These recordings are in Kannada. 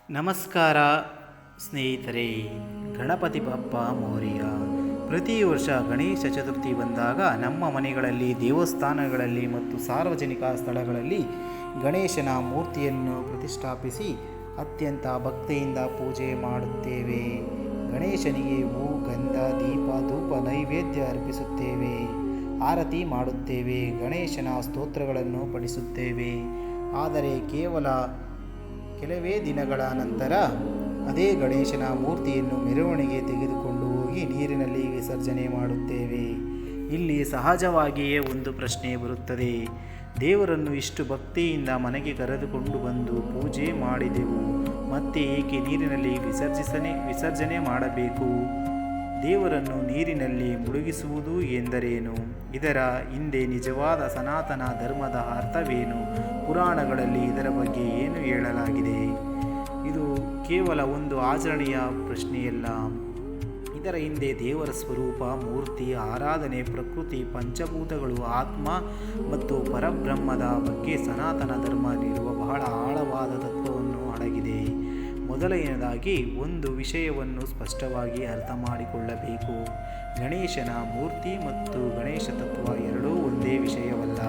ನಮಸ್ಕಾರ ಸ್ನೇಹಿತರೆ. ಗಣಪತಿ ಬಪ್ಪ ಮೋರಿಯ. ಪ್ರತಿ ವರ್ಷ ಗಣೇಶ ಚತುರ್ಥಿ ಬಂದಾಗ ನಮ್ಮ ಮನೆಗಳಲ್ಲಿ, ದೇವಸ್ಥಾನಗಳಲ್ಲಿ ಮತ್ತು ಸಾರ್ವಜನಿಕ ಸ್ಥಳಗಳಲ್ಲಿ ಗಣೇಶನ ಮೂರ್ತಿಯನ್ನು ಪ್ರತಿಷ್ಠಾಪಿಸಿ ಅತ್ಯಂತ ಭಕ್ತಿಯಿಂದ ಪೂಜೆ ಮಾಡುತ್ತೇವೆ. ಗಣೇಶನಿಗೆ ಹೂ, ಗಂಧ, ದೀಪ, ಧೂಪ, ನೈವೇದ್ಯ ಅರ್ಪಿಸುತ್ತೇವೆ. ಆರತಿ ಮಾಡುತ್ತೇವೆ. ಗಣೇಶನ ಸ್ತೋತ್ರಗಳನ್ನು ಪಠಿಸುತ್ತೇವೆ. ಆದರೆ ಕೆಲವೇ ದಿನಗಳ ನಂತರ ಅದೇ ಗಣೇಶನ ಮೂರ್ತಿಯನ್ನು ಮೆರವಣಿಗೆ ತೆಗೆದುಕೊಂಡು ಹೋಗಿ ನೀರಿನಲ್ಲಿ ವಿಸರ್ಜನೆ ಮಾಡುತ್ತೇವೆ. ಇಲ್ಲಿ ಸಹಜವಾಗಿಯೇ ಒಂದು ಪ್ರಶ್ನೆ ಬರುತ್ತದೆ. ದೇವರನ್ನು ಇಷ್ಟು ಭಕ್ತಿಯಿಂದ ಮನೆಗೆ ಕರೆದುಕೊಂಡು ಬಂದು ಪೂಜೆ ಮಾಡಿದೆವು, ಮತ್ತೆ ಏಕೆ ನೀರಿನಲ್ಲಿ ವಿಸರ್ಜನೆ ಮಾಡಬೇಕು? ದೇವರನ್ನು ನೀರಿನಲ್ಲಿ ಮುಳುಗಿಸುವುದು ಎಂದರೇನು? ಇದರ ಹಿಂದೆ ನಿಜವಾದ ಸನಾತನ ಧರ್ಮದ ಅರ್ಥವೇನು? ಪುರಾಣಗಳಲ್ಲಿ ಇದರ ಬಗ್ಗೆ ಏನು ಹೇಳಲಾಗಿದೆ? ಇದು ಕೇವಲ ಒಂದು ಆಚರಣೆಯ ಪ್ರಶ್ನೆಯಲ್ಲ. ಇದರ ಹಿಂದೆ ದೇವರ ಸ್ವರೂಪ, ಮೂರ್ತಿ, ಆರಾಧನೆ, ಪ್ರಕೃತಿ, ಪಂಚಭೂತಗಳು, ಆತ್ಮ ಮತ್ತು ಪರಬ್ರಹ್ಮದ ಬಗ್ಗೆ ಸನಾತನ ಧರ್ಮ ನೀಡುವ ಬಹಳ ಆಳವಾದ ತತ್ವವನ್ನು ಅಡಗಿದೆ. ಮೊದಲನೆಯದಾಗಿ ಒಂದು ವಿಷಯವನ್ನು ಸ್ಪಷ್ಟವಾಗಿ ಅರ್ಥ ಮಾಡಿಕೊಳ್ಳಬೇಕು. ಗಣೇಶನ ಮೂರ್ತಿ ಮತ್ತು ಗಣೇಶ ತತ್ವ ಎರಡೂ ಒಂದೇ ವಿಷಯವಲ್ಲ.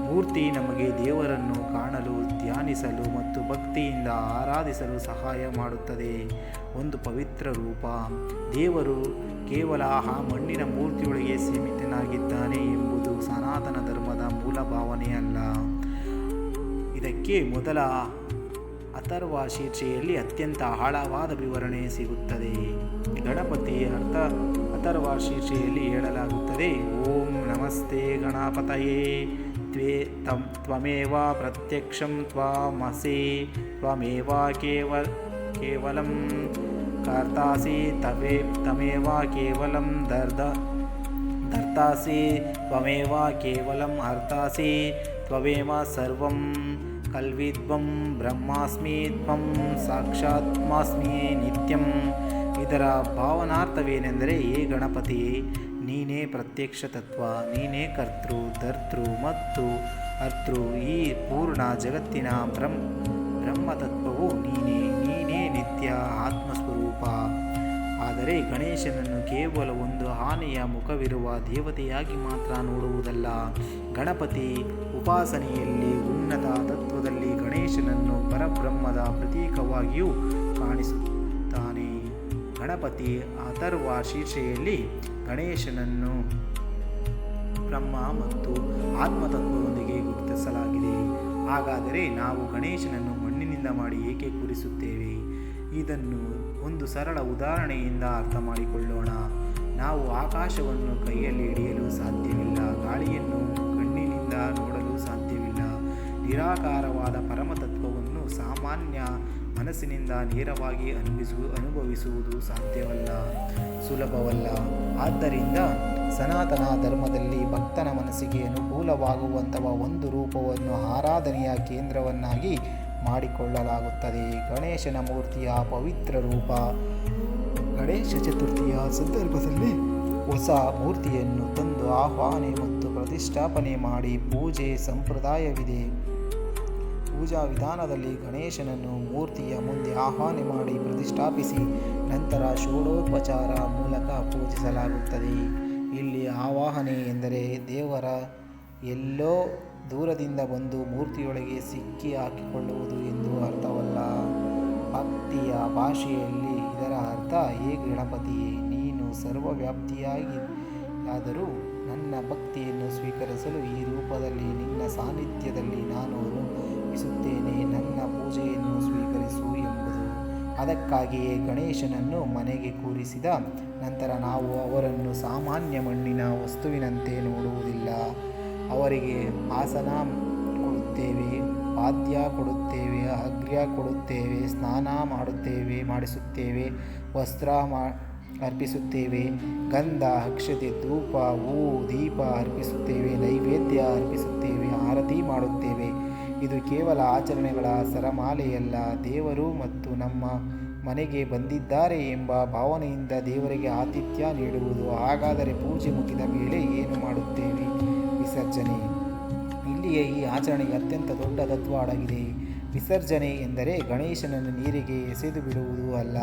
ಮೂರ್ತಿ ನಮಗೆ ದೇವರನ್ನು ಕಾಣಲು, ಧ್ಯಾನಿಸಲು ಮತ್ತು ಭಕ್ತಿಯಿಂದ ಆರಾಧಿಸಲು ಸಹಾಯ ಮಾಡುತ್ತದೆ. ಒಂದು ಪವಿತ್ರ ರೂಪ. ದೇವರು ಕೇವಲ ಆ ಮಣ್ಣಿನ ಮೂರ್ತಿಯೊಳಗೆ ಸೀಮಿತನಾಗಿದ್ದಾನೆ ಎಂಬುದು ಸನಾತನ ಧರ್ಮದ ಮೂಲ ಭಾವನೆಯಲ್ಲ. ಇದಕ್ಕೆ ಮೊದಲ ಅಥರ್ವ ಶೀರ್ಷೆಯಲ್ಲಿ ಅತ್ಯಂತ ಆಳವಾದ ವಿವರಣೆ ಸಿಗುತ್ತದೆ. ಗಣಪತಿ ಅಥರ್ವ ಶೀರ್ಷೆಯಲ್ಲಿ ಹೇಳಲಾಗುತ್ತದೆ: ಓಂ ನಮಸ್ತೆ ಗಣಪತಯೇ ತ್ವಮೇವ ಪ್ರತ್ಯಕ್ಷಂ ತ್ವಮಸಿ ತ್ವಮೇವ ಕೇವಲಂ ಕರ್ತಾಸಿ ತಮೇವ ಕೇವಲಂ ಧರ್ತಾಸಿ ತ್ವಮೇವ ಕೇವಲಂ ಹರ್ತಾಸಿ ತ್ವಮೇವ ಸರ್ವಂ ಕಲ್ವಿದ್ವಂ ಬ್ರಹ್ಮಾಸ್ಮಿ ತ್ವಂ ಸಾಕ್ಷಾತ್ಮಾಸ್ಮಿ ನಿತ್ಯಂ. ಇದರ ಭಾವನಾರ್ಥವೇನೆಂದರೆ, ಏ ಗಣಪತಿ, ನೀನೇ ಪ್ರತ್ಯಕ್ಷ ತತ್ವ, ನೀನೇ ಕರ್ತೃ, ಧರ್ತೃ ಮತ್ತು ಹರ್ತೃ. ಈ ಪೂರ್ಣ ಜಗತ್ತಿನ ಬ್ರಹ್ಮತತ್ವವು ನೀನೇ ನಿತ್ಯ ಆತ್ಮಸ್ವರೂಪ. ಆದರೆ ಗಣೇಶನನ್ನು ಕೇವಲ ಒಂದು ಆನೆಯ ಮುಖವಿರುವ ದೇವತೆಯಾಗಿ ಮಾತ್ರ ನೋಡುವುದಲ್ಲ. ಗಣಪತಿ ಉಪಾಸನೆಯಲ್ಲಿ, ಉನ್ನತ ತತ್ವದಲ್ಲಿ ಗಣೇಶನನ್ನು ಪರಬ್ರಹ್ಮದ ಪ್ರತೀಕವಾಗಿಯೂ ಕಾಣಿಸುತ್ತಾನೆ. ಗಣಪತಿ ಅಥರ್ವ ಶೀರ್ಷೆಯಲ್ಲಿ ಗಣೇಶನನ್ನು ಬ್ರಹ್ಮ ಮತ್ತು ಆತ್ಮತತ್ವದೊಂದಿಗೆ ಗುರುತಿಸಲಾಗಿದೆ. ಹಾಗಾದರೆ ನಾವು ಗಣೇಶನನ್ನು ಮಣ್ಣಿನಿಂದ ಮಾಡಿ ಏಕೆ ಕೂರಿಸುತ್ತೇವೆ? ಇದನ್ನು ಒಂದು ಸರಳ ಉದಾಹರಣೆಯಿಂದ ಅರ್ಥ ಮಾಡಿಕೊಳ್ಳೋಣ. ನಾವು ಆಕಾಶವನ್ನು ಕೈಯಲ್ಲಿ ಹಿಡಿಯಲು ಸಾಧ್ಯವಿಲ್ಲ, ಗಾಳಿಯನ್ನು ಕಣ್ಣಿನಿಂದ ನೋಡಲು ಸಾಧ್ಯವಿಲ್ಲ. ನಿರಾಕಾರವಾದ ಪರಮತತ್ವವನ್ನು ಸಾಮಾನ್ಯ ಮನಸ್ಸಿನಿಂದ ನೇರವಾಗಿ ಅನುಭವಿಸುವುದು ಸುಲಭವಲ್ಲ. ಆದ್ದರಿಂದ ಸನಾತನ ಧರ್ಮದಲ್ಲಿ ಭಕ್ತನ ಮನಸ್ಸಿಗೆ ಅನುಕೂಲವಾಗುವಂತಹ ಒಂದು ರೂಪವನ್ನು ಆರಾಧನೆಯ ಕೇಂದ್ರವನ್ನಾಗಿ ಮಾಡಿಕೊಳ್ಳಲಾಗುತ್ತದೆ. ಗಣೇಶನ ಮೂರ್ತಿಯ ಪವಿತ್ರ ರೂಪ. ಗಣೇಶ ಚತುರ್ಥಿಯ ಸಂದರ್ಭದಲ್ಲಿ ಹೊಸ ಮೂರ್ತಿಯನ್ನು ತಂದು ಆಹ್ವಾನೆ ಮತ್ತು ಪ್ರತಿಷ್ಠಾಪನೆ ಮಾಡಿ ಪೂಜೆ ಸಂಪ್ರದಾಯವಿದೆ. ಪೂಜಾ ವಿಧಾನದಲ್ಲಿ ಗಣೇಶನನ್ನು ಮೂರ್ತಿಯ ಮುಂದೆ ಆಹ್ವಾನೆ ಮಾಡಿ ಪ್ರತಿಷ್ಠಾಪಿಸಿ ನಂತರ ಷೋಡೋಪಚಾರ ಮೂಲಕ ಪೂಜಿಸಲಾಗುತ್ತದೆ. ಇಲ್ಲಿ ಆವಾಹನೆ ಎಂದರೆ ದೇವರ ಎಲ್ಲೋ ದೂರದಿಂದ ಬಂದು ಮೂರ್ತಿಯೊಳಗೆ ಸಿಕ್ಕಿ ಹಾಕಿಕೊಳ್ಳುವುದು ಎಂದು ಅರ್ಥವಲ್ಲ. ಭಕ್ತಿಯ ಭಾಷೆಯಲ್ಲಿ ಇದರ ಅರ್ಥ: ಹೇ ಗಣಪತಿಯೇ, ನೀನು ಸರ್ವವ್ಯಾಪ್ತಿಯಾದರೂ ನನ್ನ ಭಕ್ತಿಯನ್ನು ಸ್ವೀಕರಿಸಲು ಈ ರೂಪದಲ್ಲಿ ನಿನ್ನ ಸಾನ್ನಿಧ್ಯದಲ್ಲಿ ನಾನು ಅನುಭವಿಸುತ್ತೇನೆ. ನನ್ನ ಪೂಜೆಯನ್ನು ಸ್ವೀಕರಿಸು ಎಂಬುದು. ಅದಕ್ಕಾಗಿಯೇ ಗಣೇಶನನ್ನು ಮನೆಗೆ ಕೂರಿಸಿದ ನಂತರ ನಾವು ಅವರನ್ನು ಸಾಮಾನ್ಯ ಮಣ್ಣಿನ ವಸ್ತುವಿನಂತೆ ನೋಡುವುದಿಲ್ಲ. ಅವರಿಗೆ ಆಸನ ಕೊಡುತ್ತೇವೆ, ವಾದ್ಯ ಕೊಡುತ್ತೇವೆ, ಅರ್ಘ್ಯ ಕೊಡುತ್ತೇವೆ, ಸ್ನಾನ ಮಾಡಿಸುತ್ತೇವೆ, ವಸ್ತ್ರ ಅರ್ಪಿಸುತ್ತೇವೆ, ಗಂಧ, ಅಕ್ಷತೆ, ಧೂಪ, ಹೂ, ದೀಪ ಅರ್ಪಿಸುತ್ತೇವೆ, ನೈವೇದ್ಯ ಅರ್ಪಿಸುತ್ತೇವೆ, ಆರತಿ ಮಾಡುತ್ತೇವೆ. ಇದು ಕೇವಲ ಆಚರಣೆಗಳ ಸರಮಾಲೆಯಲ್ಲ, ದೇವರು ಮತ್ತು ನಮ್ಮ ಮನೆಗೆ ಬಂದಿದ್ದಾರೆ ಎಂಬ ಭಾವನೆಯಿಂದ ದೇವರಿಗೆ ಆತಿಥ್ಯ ನೀಡುವುದು. ಹಾಗಾದರೆ ಪೂಜೆ ಮುಗಿದ ಮೇಲೆ ಏನು ಮಾಡುತ್ತೇವೆ? ವಿಸರ್ಜನೆ. ಇಲ್ಲಿಯೇ ಈ ಆಚರಣೆಗೆ ಅತ್ಯಂತ ದೊಡ್ಡ ತತ್ವ ಅಡಗಿದೆ. ವಿಸರ್ಜನೆ ಎಂದರೆ ಗಣೇಶನನ್ನು ನೀರಿಗೆ ಎಸೆದು ಬಿಡುವುದು ಅಲ್ಲ,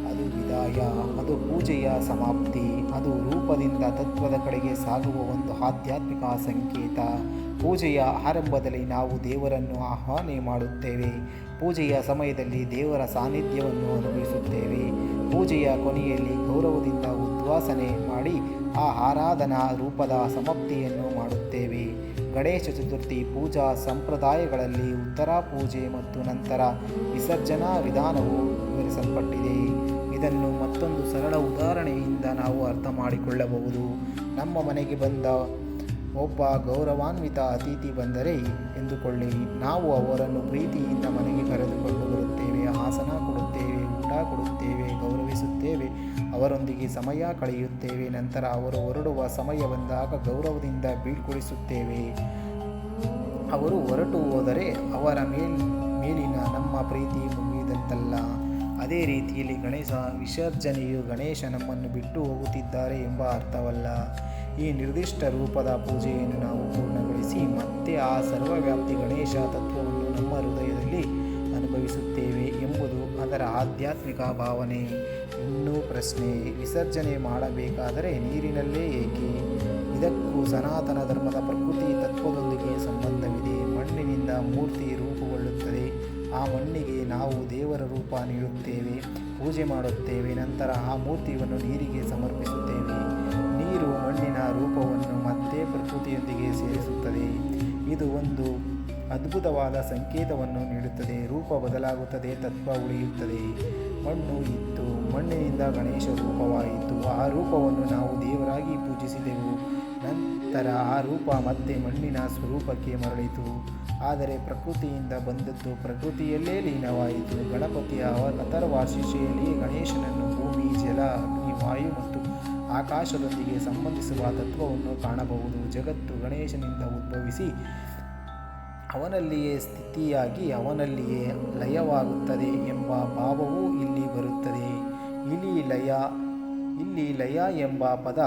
ಅದು ವಿದಾಯ, ಅದು ಪೂಜೆಯ ಸಮಾಪ್ತಿ, ಅದು ರೂಪದಿಂದ ತತ್ವದ ಕಡೆಗೆ ಸಾಗುವ ಒಂದು ಆಧ್ಯಾತ್ಮಿಕ ಸಂಕೇತ. ಪೂಜೆಯ ಆರಂಭದಲ್ಲಿ ನಾವು ದೇವರನ್ನು ಆಹ್ವಾನ ಮಾಡುತ್ತೇವೆ. ಪೂಜೆಯ ಸಮಯದಲ್ಲಿ ದೇವರ ಸಾನ್ನಿಧ್ಯವನ್ನು ಅನುಭವಿಸುತ್ತೇವೆ. ಪೂಜೆಯ ಕೊನೆಯಲ್ಲಿ ಗೌರವದಿಂದ ಉದ್ವಾಸನೆ ಮಾಡಿ ಆ ಆರಾಧನಾ ರೂಪದ ಸಮಾಪ್ತಿಯನ್ನು ಮಾಡುತ್ತೇವೆ. ಗಣೇಶ ಚತುರ್ಥಿ ಪೂಜಾ ಸಂಪ್ರದಾಯಗಳಲ್ಲಿ ಉತ್ತರ ಪೂಜೆ ಮತ್ತು ನಂತರ ವಿಸರ್ಜನಾ ವಿಧಾನವು ವಿವರಿಸಲ್ಪಟ್ಟಿದೆ. ಇದನ್ನು ಮತ್ತೊಂದು ಸರಳ ಉದಾಹರಣೆಯಿಂದ ನಾವು ಅರ್ಥ ಮಾಡಿಕೊಳ್ಳಬಹುದು. ನಮ್ಮ ಮನೆಗೆ ಬಂದ ಒಬ್ಬ ಗೌರವಾನ್ವಿತ ಅತಿಥಿ ಬಂದರೆ ಎಂದುಕೊಳ್ಳಿ. ನಾವು ಅವರನ್ನು ಪ್ರೀತಿಯಿಂದ ಮನೆಗೆ ಕರೆದುಕೊಂಡು ಬರುತ್ತೇವೆ, ಆಸನ ಕೊಡುತ್ತೇವೆ, ಊಟ ಕೊಡುತ್ತೇವೆ, ಗೌರವಿಸುತ್ತೇವೆ, ಅವರೊಂದಿಗೆ ಸಮಯ ಕಳೆಯುತ್ತೇವೆ. ನಂತರ ಅವರು ಹೊರಡುವ ಸಮಯ ಬಂದಾಗ ಗೌರವದಿಂದ ಬೀಳ್ಕೊಡಿಸುತ್ತೇವೆ. ಅವರು ಹೊರಟು ಹೋದರೆ ಅವರ ಮೇಲಿನ ನಮ್ಮ ಪ್ರೀತಿ ಮುಗಿದಂತಲ್ಲ. ಅದೇ ರೀತಿಯಲ್ಲಿ ಗಣೇಶ ವಿಸರ್ಜನೆಯು ಗಣೇಶ ನಮ್ಮನ್ನು ಬಿಟ್ಟು ಹೋಗುತ್ತಿದ್ದಾರೆ ಎಂಬ ಅರ್ಥವಲ್ಲ. ಈ ನಿರ್ದಿಷ್ಟ ರೂಪದ ಪೂಜೆಯನ್ನು ನಾವು ಪೂರ್ಣಗೊಳಿಸಿ ಮತ್ತೆ ಆ ಸರ್ವವ್ಯಾಪ್ತಿ ಗಣೇಶ ತತ್ವವನ್ನು ನಮ್ಮ ಹೃದಯದಲ್ಲಿ ಅನುಭವಿಸುತ್ತೇವೆ ಎಂಬುದು ಅದರ ಆಧ್ಯಾತ್ಮಿಕ ಭಾವನೆ. ಇನ್ನೂ ಪ್ರಶ್ನೆ, ವಿಸರ್ಜನೆ ಮಾಡಬೇಕಾದರೆ ನೀರಿನಲ್ಲೇ ಏಕೆ? ಇದಕ್ಕೂ ಸನಾತನ ಧರ್ಮದ ಪ್ರಕೃತಿ ತತ್ವದೊಂದಿಗೆ ಸಂಬಂಧವಿದೆ. ಮಣ್ಣಿನಿಂದ ಮೂರ್ತಿ ರೂಪುಗೊಳ್ಳುತ್ತದೆ. ಆ ಮಣ್ಣಿಗೆ ನಾವು ದೇವರ ರೂಪ ನೀಡುತ್ತೇವೆ, ಪೂಜೆ ಮಾಡುತ್ತೇವೆ. ನಂತರ ಆ ಮೂರ್ತಿಯನ್ನು ನೀರಿಗೆ ಸಮರ್ಪಿಸುತ್ತೇವೆ. ನೀರು ಮಣ್ಣಿನ ರೂಪವನ್ನು ಮತ್ತೆ ಪ್ರಕೃತಿಯೊಂದಿಗೆ ಸೇರಿಸುತ್ತದೆ. ಇದು ಒಂದು ಅದ್ಭುತವಾದ ಸಂಕೇತವನ್ನು ನೀಡುತ್ತದೆ. ರೂಪ ಬದಲಾಗುತ್ತದೆ, ತತ್ವ ಉಳಿಯುತ್ತದೆ. ಮಣ್ಣು ಇತ್ತು, ಮಣ್ಣಿನಿಂದ ಗಣೇಶ ರೂಪವಾಯಿತು. ಆ ರೂಪವನ್ನು ನಾವು ದೇವರಾಗಿ ಪೂಜಿಸಿದೆವು. ನಂತರ ಆ ರೂಪ ಮತ್ತೆ ಮಣ್ಣಿನ ಸ್ವರೂಪಕ್ಕೆ ಮರಳಿತು. ಆದರೆ ಪ್ರಕೃತಿಯಿಂದ ಬಂದದ್ದು ಪ್ರಕೃತಿಯಲ್ಲೇ ಲೀನವಾಯಿತು. ಗಣಪತಿಯ ಅಥರ್ವ ಶೀರ್ಷೆಯಲ್ಲಿ ಗಣೇಶನನ್ನು ಭೂಮಿ, ಜಲ, ಅಗ್ನಿ, ವಾಯು ಮತ್ತು ಆಕಾಶದೊಂದಿಗೆ ಸಂಬಂಧಿಸುವ ತತ್ವವನ್ನು ಕಾಣಬಹುದು. ಜಗತ್ತು ಗಣೇಶನಿಂದ ಉದ್ಭವಿಸಿ ಅವನಲ್ಲಿಯೇ ಸ್ಥಿತಿಯಾಗಿ ಅವನಲ್ಲಿಯೇ ಲಯವಾಗುತ್ತದೆ ಎಂಬ ಭಾವವೂ ಇಲ್ಲಿ ಬರುತ್ತದೆ. ಇಲ್ಲಿ ಲಯ ಎಂಬ ಪದ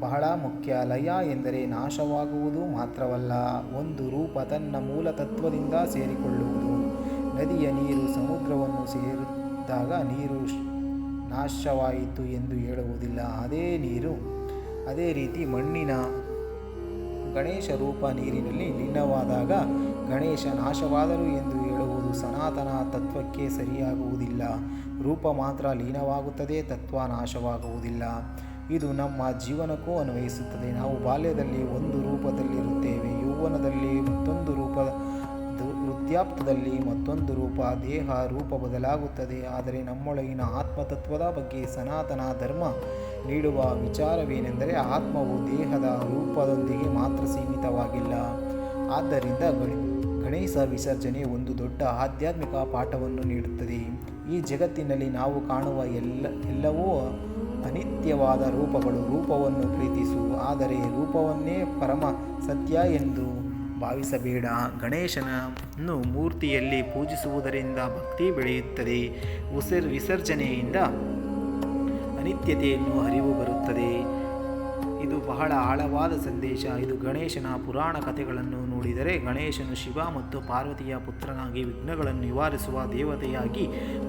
ಬಹಳ ಮುಖ್ಯ. ಲಯ ಎಂದರೆ ನಾಶವಾಗುವುದು ಮಾತ್ರವಲ್ಲ, ಒಂದು ರೂಪ ತನ್ನ ಮೂಲ ತತ್ವದಿಂದ ಸೇರಿಕೊಳ್ಳುವುದು. ನದಿಯ ನೀರು ಸಮುದ್ರವನ್ನು ಸೇರಿದಾಗ ನೀರು ನಾಶವಾಯಿತು ಎಂದು ಹೇಳುವುದಿಲ್ಲ. ಅದೇ ರೀತಿ ಮಣ್ಣಿನ ಗಣೇಶ ರೂಪ ನೀರಿನಲ್ಲಿ ಲೀನವಾದಾಗ ಗಣೇಶ ನಾಶವಾದರು ಎಂದು ಹೇಳುವುದು ಸನಾತನ ತತ್ವಕ್ಕೆ ಸರಿಯಾಗುವುದಿಲ್ಲ. ರೂಪ ಮಾತ್ರ ಲೀನವಾಗುತ್ತದೆ, ತತ್ವ ನಾಶವಾಗುವುದಿಲ್ಲ. ಇದು ನಮ್ಮ ಜೀವನಕ್ಕೂ ಅನ್ವಯಿಸುತ್ತದೆ. ನಾವು ಬಾಲ್ಯದಲ್ಲಿ ಒಂದು ರೂಪದಲ್ಲಿರುತ್ತೇವೆ, ಯೌವನದಲ್ಲಿ ಮತ್ತೊಂದು ರೂಪ, ವೃದ್ಧಾಪ್ಯದಲ್ಲಿ ಮತ್ತೊಂದು ರೂಪ. ದೇಹ ರೂಪ ಬದಲಾಗುತ್ತದೆ, ಆದರೆ ನಮ್ಮೊಳಗಿನ ಆತ್ಮತತ್ವದ ಬಗ್ಗೆ ಸನಾತನ ಧರ್ಮ ನೀಡುವ ವಿಚಾರವೇನೆಂದರೆ ಆತ್ಮವು ದೇಹದ ರೂಪದೊಂದಿಗೆ ಮಾತ್ರ ಸೀಮಿತವಾಗಿಲ್ಲ. ಆದ್ದರಿಂದ ಗಣೇಶ ವಿಸರ್ಜನೆ ಒಂದು ದೊಡ್ಡ ಆಧ್ಯಾತ್ಮಿಕ ಪಾಠವನ್ನು ನೀಡುತ್ತದೆ. ಈ ಜಗತ್ತಿನಲ್ಲಿ ನಾವು ಕಾಣುವ ಎಲ್ಲವೂ ಅನಿತ್ಯವಾದ ರೂಪಗಳು. ರೂಪವನ್ನು ಪ್ರೀತಿಸು, ಆದರೆ ರೂಪವನ್ನೇ ಪರಮ ಸತ್ಯ ಎಂದು ಭಾವಿಸಬೇಡ. ಗಣೇಶನನ್ನು ಮೂರ್ತಿಯಲ್ಲಿ ಪೂಜಿಸುವುದರಿಂದ ಭಕ್ತಿ ಬೆಳೆಯುತ್ತದೆ. ವಿಸರ್ಜನೆಯಿಂದ ಅನಿತ್ಯತೆಯನ್ನು ಅರಿವು ಬರುತ್ತದೆ. ಇದು ಬಹಳ ಆಳವಾದ ಸಂದೇಶ. ಇದು ಗಣೇಶನ ಪುರಾಣ ಕಥೆಗಳನ್ನು ನೋಡಿದರೆ ಗಣೇಶನು ಶಿವ ಮತ್ತು ಪಾರ್ವತಿಯ ಪುತ್ರನಾಗಿ ವಿಘ್ನಗಳನ್ನು ನಿವಾರಿಸುವ ದೇವತೆಯಾಗಿ,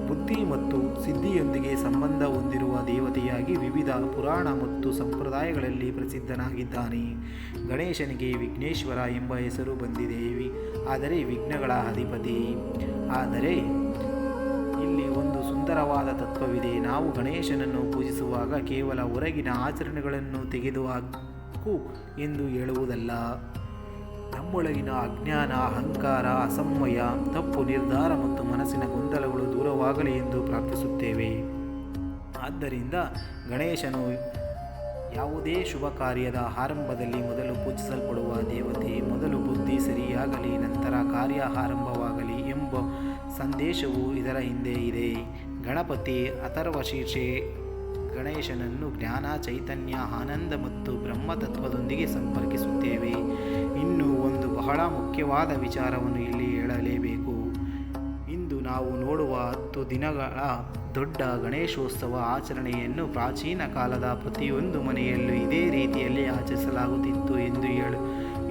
ಬುದ್ಧಿ ಮತ್ತು ಸಿದ್ಧಿಯೊಂದಿಗೆ ಸಂಬಂಧ ಹೊಂದಿರುವ ದೇವತೆಯಾಗಿ ವಿವಿಧ ಪುರಾಣ ಮತ್ತು ಸಂಪ್ರದಾಯಗಳಲ್ಲಿ ಪ್ರಸಿದ್ಧನಾಗಿದ್ದಾನೆ. ಗಣೇಶನಿಗೆ ವಿಘ್ನೇಶ್ವರ ಎಂಬ ಹೆಸರು ಬಂದಿದೆ, ಆದರೆ ವಿಘ್ನಗಳ ಅಧಿಪತಿ. ಆದರೆ ಇಲ್ಲಿ ಒಂದು ಸುಂದರವಾದ ತತ್ವವಿದೆ. ನಾವು ಗಣೇಶನನ್ನು ಪೂಜಿಸುವಾಗ ಕೇವಲ ಹೊರಗಿನ ಆಚರಣೆಗಳನ್ನು ತೆಗೆದುಹಾಕು ಎಂದು ಹೇಳುವುದಲ್ಲ. ನಮ್ಮೊಳಗಿನ ಅಜ್ಞಾನ, ಅಹಂಕಾರ, ಅಸಮಯ, ತಪ್ಪು ನಿರ್ಧಾರ ಮತ್ತು ಮನಸ್ಸಿನ ಗೊಂದಲಗಳು ದೂರವಾಗಲಿ ಎಂದು ಪ್ರಾರ್ಥಿಸುತ್ತೇವೆ. ಆದ್ದರಿಂದ ಗಣೇಶನು ಯಾವುದೇ ಶುಭ ಕಾರ್ಯದ ಆರಂಭದಲ್ಲಿ ಮೊದಲು ಪೂಜಿಸಲ್ಪಡುವ ದೇವತೆ. ಮೊದಲು ಬುದ್ಧಿ ಸರಿಯಾಗಲಿ, ನಂತರ ಕಾರ್ಯ ಆರಂಭವಾಗಲಿ ಎಂಬ ಸಂದೇಶವು ಇದರ ಹಿಂದೆ ಇದೆ. ಗಣಪತಿ ಅಥರ್ವ ಶೀರ್ಷೆ ಗಣೇಶನನ್ನು ಜ್ಞಾನ, ಚೈತನ್ಯ, ಆನಂದ ಮತ್ತು ಬ್ರಹ್ಮತತ್ವದೊಂದಿಗೆ ಸಂಪರ್ಕಿಸುತ್ತೇವೆ. ಇನ್ನೂ ಒಂದು ಬಹಳ ಮುಖ್ಯವಾದ ವಿಚಾರವನ್ನು ಇಲ್ಲಿ ಹೇಳಲೇಬೇಕು. ಇಂದು ನಾವು ನೋಡುವ 10 ದಿನಗಳ ದೊಡ್ಡ ಗಣೇಶೋತ್ಸವ ಆಚರಣೆಯನ್ನು ಪ್ರಾಚೀನ ಕಾಲದ ಪ್ರತಿಯೊಂದು ಮನೆಯಲ್ಲೂ ಇದೇ ರೀತಿಯಲ್ಲಿ ಆಚರಿಸಲಾಗುತ್ತಿತ್ತು ಎಂದು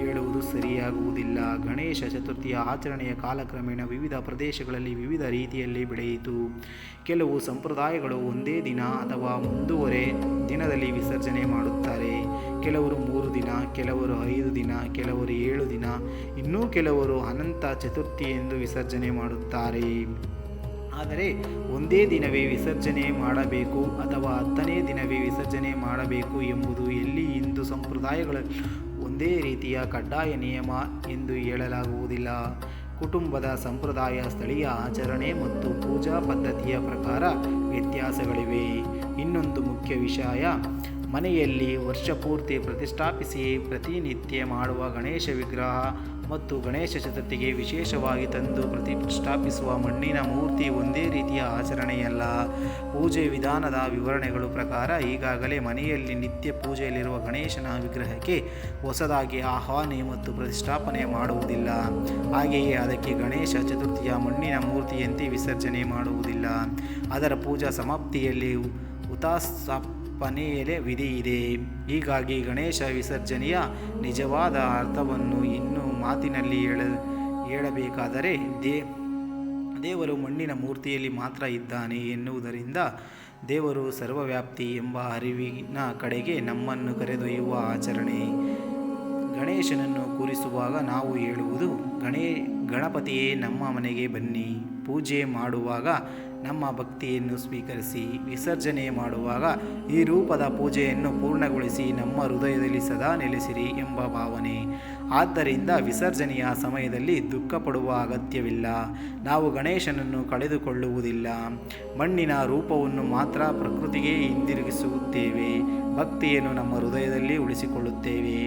ಹೇಳುವುದು ಸರಿಯಾಗುವುದಿಲ್ಲ. ಗಣೇಶ ಚತುರ್ಥಿಯ ಆಚರಣೆಯ ಕಾಲಕ್ರಮೇಣ ವಿವಿಧ ಪ್ರದೇಶಗಳಲ್ಲಿ ವಿವಿಧ ರೀತಿಯಲ್ಲಿ ಬೆಳೆಯಿತು. ಕೆಲವು ಸಂಪ್ರದಾಯಗಳು ಒಂದೇ ದಿನ ಅಥವಾ ಒಂದೂವರೆ ದಿನದಲ್ಲಿ ವಿಸರ್ಜನೆ ಮಾಡುತ್ತಾರೆ. ಕೆಲವರು 3 ದಿನ, ಕೆಲವರು 5 ದಿನ, ಕೆಲವರು 7 ದಿನ, ಇನ್ನೂ ಕೆಲವರು ಅನಂತ ಚತುರ್ಥಿ ಎಂದು ವಿಸರ್ಜನೆ ಮಾಡುತ್ತಾರೆ. ಆದರೆ ಒಂದೇ ದಿನವೇ ವಿಸರ್ಜನೆ ಮಾಡಬೇಕು ಅಥವಾ 10ನೇ ದಿನವೇ ವಿಸರ್ಜನೆ ಮಾಡಬೇಕು ಎಂಬುದು ಎಲ್ಲಿ ಹಿಂದೂ ಸಂಪ್ರದಾಯಗಳ ಒಂದೇ ರೀತಿಯ ಕಡ್ಡಾಯ ನಿಯಮ ಎಂದು ಹೇಳಲಾಗುವುದಿಲ್ಲ. ಕುಟುಂಬದ ಸಂಪ್ರದಾಯ, ಸ್ಥಳೀಯ ಆಚರಣೆ ಮತ್ತು ಪೂಜಾ ಪದ್ಧತಿಯ ಪ್ರಕಾರ ವ್ಯತ್ಯಾಸಗಳಿವೆ. ಇನ್ನೊಂದು ಮುಖ್ಯ ವಿಷಯ, ಮನೆಯಲ್ಲಿ ವರ್ಷಪೂರ್ತಿ ಪ್ರತಿಷ್ಠಾಪಿಸಿ ಪ್ರತಿನಿತ್ಯ ಮಾಡುವ ಗಣೇಶ ವಿಗ್ರಹ ಮತ್ತು ಗಣೇಶ ಚತುರ್ಥಿಗೆ ವಿಶೇಷವಾಗಿ ತಂದು ಪ್ರತಿಷ್ಠಾಪಿಸುವ ಮಣ್ಣಿನ ಮೂರ್ತಿ ಒಂದೇ ರೀತಿಯ ಆಚರಣೆಯಲ್ಲ. ಪೂಜೆ ವಿಧಾನದ ವಿವರಣೆಗಳ ಪ್ರಕಾರ ಈಗಾಗಲೇ ಮನೆಯಲ್ಲಿ ನಿತ್ಯ ಪೂಜೆಯಲ್ಲಿರುವ ಗಣೇಶನ ವಿಗ್ರಹಕ್ಕೆ ಹೊಸದಾಗಿ ಆಹ್ವಾನ ಮತ್ತು ಪ್ರತಿಷ್ಠಾಪನೆ ಮಾಡುವುದಿಲ್ಲ. ಹಾಗೆಯೇ ಅದಕ್ಕೆ ಗಣೇಶ ಚತುರ್ಥಿಯ ಮಣ್ಣಿನ ಮೂರ್ತಿಯಂತೆ ವಿಸರ್ಜನೆ ಮಾಡುವುದಿಲ್ಲ. ಅದರ ಪೂಜಾ ಸಮಾಪ್ತಿಯಲ್ಲಿ ಹುತಾಸ್ಥಾಪನೆಯ ವಿಧಿ ಇದೆ. ಹೀಗಾಗಿ ಗಣೇಶ ವಿಸರ್ಜನೆಯ ನಿಜವಾದ ಅರ್ಥವನ್ನು ಇನ್ನೂ ಮಾತಿನಲ್ಲಿ ಹೇಳಬೇಕಾದರೆ ದೇವರು ಮಣ್ಣಿನ ಮೂರ್ತಿಯಲ್ಲಿ ಮಾತ್ರ ಇದ್ದಾನೆ ಎನ್ನುವುದರಿಂದ ದೇವರು ಸರ್ವವ್ಯಾಪ್ತಿ ಎಂಬ ಅರಿವಿನ ಕಡೆಗೆ ನಮ್ಮನ್ನು ಕರೆದೊಯ್ಯುವ ಆಚರಣೆ. ಗಣೇಶನನ್ನು ಕೂರಿಸುವಾಗ ನಾವು ಹೇಳುವುದು, ಗಣಪತಿಯೇ ನಮ್ಮ ಮನೆಗೆ ಬನ್ನಿ. ಪೂಜೆ ಮಾಡುವಾಗ ನಮ್ಮ ಭಕ್ತಿಯನ್ನು ಸ್ವೀಕರಿಸಿ. ವಿಸರ್ಜನೆ ಮಾಡುವಾಗ ಈ ರೂಪದ ಪೂಜೆಯನ್ನು ಪೂರ್ಣಗೊಳಿಸಿ ನಮ್ಮ ಹೃದಯದಲ್ಲಿ ಸದಾ ನೆಲೆಸಿರಿ ಎಂಬ ಭಾವನೆ. ಆದ್ದರಿಂದ ವಿಸರ್ಜನೆಯ ಸಮಯದಲ್ಲಿ ದುಃಖಪಡುವ ಅಗತ್ಯವಿಲ್ಲ. ನಾವು ಗಣೇಶನನ್ನು ಕಳೆದುಕೊಳ್ಳುವುದಿಲ್ಲ. ಮಣ್ಣಿನ ರೂಪವನ್ನು ಮಾತ್ರ ಪ್ರಕೃತಿಗೆ ಹಿಂದಿರುಗಿಸುತ್ತೇವೆ. ಭಕ್ತಿಯನ್ನು ನಮ್ಮ ಹೃದಯದಲ್ಲಿ ಉಳಿಸಿಕೊಳ್ಳುತ್ತೇವೆ.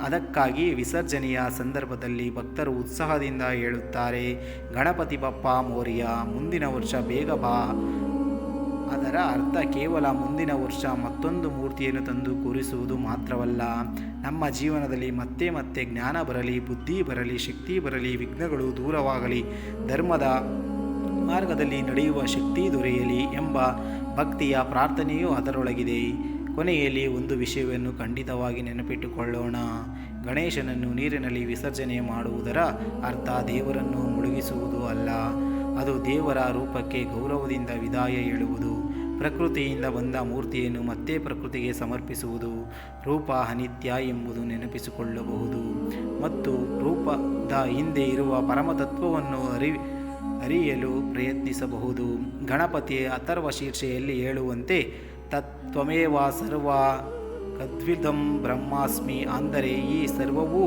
ಅದಕ್ಕಾಗಿ ವಿಸರ್ಜನೆಯ ಸಂದರ್ಭದಲ್ಲಿ ಭಕ್ತರು ಉತ್ಸಾಹದಿಂದ ಹೇಳುತ್ತಾರೆ, ಗಣಪತಿ ಬಪ್ಪ ಮೋರಿಯ, ಮುಂದಿನ ವರ್ಷ ಬೇಗ ಬಾ. ಅದರ ಅರ್ಥ ಕೇವಲ ಮುಂದಿನ ವರ್ಷ ಮತ್ತೊಂದು ಮೂರ್ತಿಯನ್ನು ತಂದು ಕೂರಿಸುವುದು ಮಾತ್ರವಲ್ಲ, ನಮ್ಮ ಜೀವನದಲ್ಲಿ ಮತ್ತೆ ಮತ್ತೆ ಜ್ಞಾನ ಬರಲಿ, ಬುದ್ಧಿ ಬರಲಿ, ಶಕ್ತಿ ಬರಲಿ, ವಿಘ್ನಗಳು ದೂರವಾಗಲಿ, ಧರ್ಮದ ಮಾರ್ಗದಲ್ಲಿ ನಡೆಯುವ ಶಕ್ತಿ ದೊರೆಯಲಿ ಎಂಬ ಭಕ್ತಿಯ ಪ್ರಾರ್ಥನೆಯೂ ಅದರೊಳಗಿದೆ. ಕೊನೆಯಲ್ಲಿ ಒಂದು ವಿಷಯವನ್ನು ಖಂಡಿತವಾಗಿ ನೆನಪಿಟ್ಟುಕೊಳ್ಳೋಣ. ಗಣೇಶನನ್ನು ನೀರಿನಲ್ಲಿ ವಿಸರ್ಜನೆ ಮಾಡುವುದರ ಅರ್ಥ ದೇವರನ್ನು ಮುಳುಗಿಸುವುದು ಅಲ್ಲ. ಅದು ದೇವರ ರೂಪಕ್ಕೆ ಗೌರವದಿಂದ ವಿದಾಯ ಹೇಳುವುದು. ಪ್ರಕೃತಿಯಿಂದ ಬಂದ ಮೂರ್ತಿಯನ್ನು ಮತ್ತೆ ಪ್ರಕೃತಿಗೆ ಸಮರ್ಪಿಸುವುದು. ರೂಪ ಅನಿತ್ಯ ಎಂಬುದು ನೆನಪಿಸಿಕೊಳ್ಳಬಹುದು ಮತ್ತು ರೂಪದ ಹಿಂದೆ ಇರುವ ಪರಮತತ್ವವನ್ನು ಅರಿಯಲು ಪ್ರಯತ್ನಿಸಬಹುದು. ಗಣಪತಿ ಅಥರ್ವ ಶೀರ್ಷೆಯಲ್ಲಿ ಹೇಳುವಂತೆ ತತ್ವಮೇವ ಸರ್ವ ಕದ್ವಿದಂ ಬ್ರಹ್ಮಾಸ್ಮಿ, ಅಂದರೆ ಈ ಸರ್ವವೂ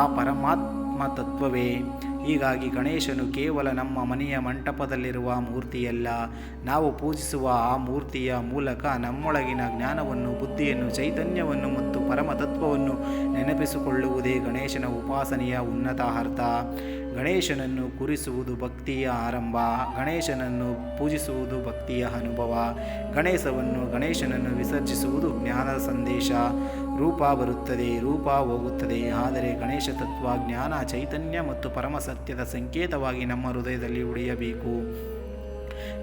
ಆ ಪರಮಾತ್ಮ ತತ್ವವೇ. ಹೀಗಾಗಿ ಗಣೇಶನು ಕೇವಲ ನಮ್ಮ ಮನೆಯ ಮಂಟಪದಲ್ಲಿರುವ ಮೂರ್ತಿಯಲ್ಲ, ನಾವು ಪೂಜಿಸುವ ಆ ಮೂರ್ತಿಯ ಮೂಲಕ ನಮ್ಮೊಳಗಿನ ಜ್ಞಾನವನ್ನು, ಬುದ್ಧಿಯನ್ನು, ಚೈತನ್ಯವನ್ನು ಮತ್ತು ಪರಮತತ್ವವನ್ನು ನೆನಪಿಸಿಕೊಳ್ಳುವುದೇ ಗಣೇಶನ ಉಪಾಸನೆಯ ಉನ್ನತ ಅರ್ಥ. ಗಣೇಶನನ್ನು ಕೂರಿಸುವುದು ಭಕ್ತಿಯ ಆರಂಭ. ಗಣೇಶನನ್ನು ಪೂಜಿಸುವುದು ಭಕ್ತಿಯ ಅನುಭವ. ಗಣೇಶನನ್ನು ವಿಸರ್ಜಿಸುವುದು ಜ್ಞಾನದ ಸಂದೇಶ. ರೂಪ ಬರುತ್ತದೆ, ರೂಪ ಹೋಗುತ್ತದೆ, ಆದರೆ ಗಣೇಶ ತತ್ವ, ಜ್ಞಾನ, ಚೈತನ್ಯ ಮತ್ತು ಪರಮ ಸತ್ಯದ ಸಂಕೇತವಾಗಿ ನಮ್ಮ ಹೃದಯದಲ್ಲಿ ಉಳಿಯಬೇಕು.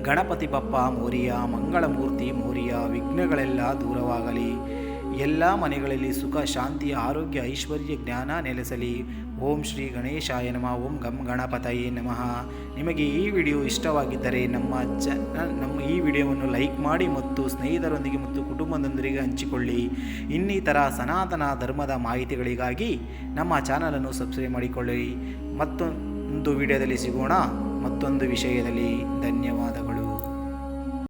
ಗಣಪತಿ ಬಪ್ಪ ಮೋರಿಯ, ಮಂಗಳಮೂರ್ತಿ ಮೋರಿಯ, ವಿಘ್ನಗಳೆಲ್ಲ ದೂರವಾಗಲಿ. ಎಲ್ಲ ಮನೆಗಳಲ್ಲಿ ಸುಖ, ಶಾಂತಿ, ಆರೋಗ್ಯ, ಐಶ್ವರ್ಯ, ಜ್ಞಾನ ನೆಲೆಸಲಿ. ಓಂ ಶ್ರೀ ಗಣೇಶಾಯ ನಮಃ. ಓಂ ಗಂ ಗಣಪತಯೇ ನಮಃ. ನಿಮಗೆ ಈ ವಿಡಿಯೋ ಇಷ್ಟವಾಗಿದ್ದರೆ ನಮ್ಮ ಈ ವಿಡಿಯೋವನ್ನು ಲೈಕ್ ಮಾಡಿ ಮತ್ತು ಸ್ನೇಹಿತರೊಂದಿಗೆ ಮತ್ತು ಕುಟುಂಬದೊಂದಿಗೆ ಹಂಚಿಕೊಳ್ಳಿ. ಇನ್ನಿತರ ಸನಾತನ ಧರ್ಮದ ಮಾಹಿತಿಗಳಿಗಾಗಿ ನಮ್ಮ ಚಾನಲನ್ನು ಸಬ್ಸ್ಕ್ರೈಬ್ ಮಾಡಿಕೊಳ್ಳಿ. ಮತ್ತೊಂದು ವಿಡಿಯೋದಲ್ಲಿ ಸಿಗೋಣ, ಮತ್ತೊಂದು ವಿಷಯದಲ್ಲಿ. ಧನ್ಯವಾದ.